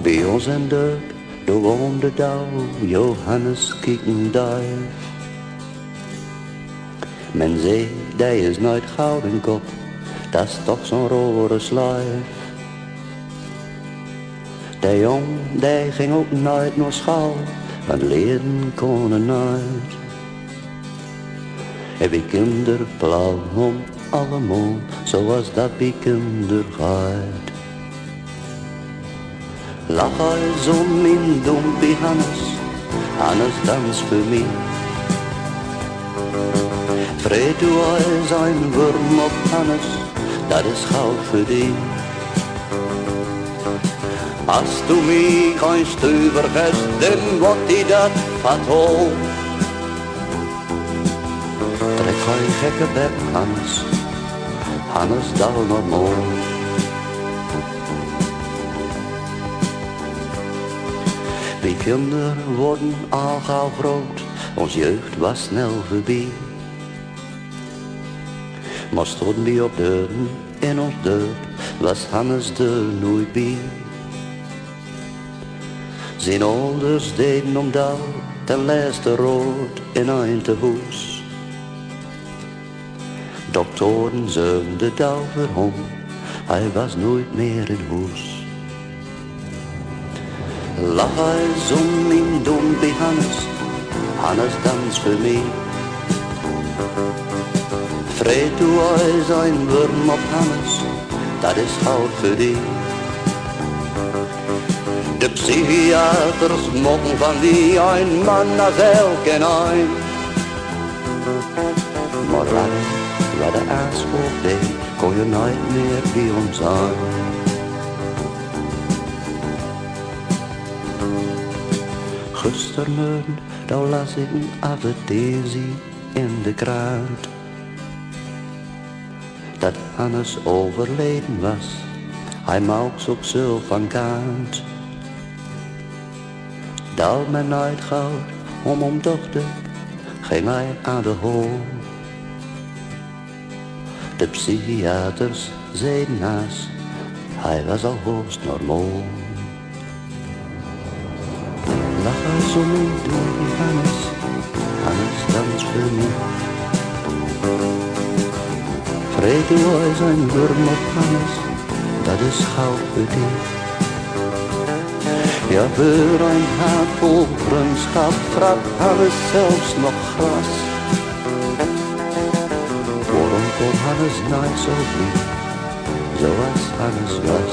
Bij ons in de woonde douw Johannes Kiekenduif. Men zei, die is nooit gouden kop, dat is toch zo'n rode sluif. Die jong, die ging ook nooit naar school, want leren konden nooit. En bij kinderen plagen allemaal, zoals dat bij kinderen gaat. Lach eens om mijn dompie Hannes, Hannes dans voor mij. Vreet u eens een worm op Hannes, dat is goud voor die. Als du mij geen stuiver geeft, dan wordt die dat fataal. Trek geen gekke bek, Hannes, Hannes dal normaal. Wij kinderen worden al gauw groot, ons jeugd was snel voorbij. Maar stonden wij op deuren in ons dorp, was Hannes er nooit bij. Zijn ouders deden om dat ten laatste rood in een te hoes. Doktoren zeiden de dauw voor hem, hij was nooit meer in huis. Lach eens om mijn dompie Hannes, Hannes dans voor mij. Vreet u eens een worm op Hannes, dat is goud voor die. De psychiaters mogen van die een man als elk en een. Maar wat de aanspoor deed, kon je nooit meer bij ons zijn. Gistermorgen, daar las ik een advertentie in de krant. Dat Hannes overleden was, hij maakt ook zo van kant. Dat men nooit gauw om dochter, ging hij aan de hol. De psychiaters zeiden naast, hij was al hoogst normaal. Lach eens om mijn dompie Hannes, Hannes dans voor mij. Vreet u eens een worm op Hannes, dat is goud voor die. Ja, voor een handvol vriendschap vraagt Hannes zelfs nog gras. Waarom kon Hannes nooit zo vlieg, zoals Hannes was?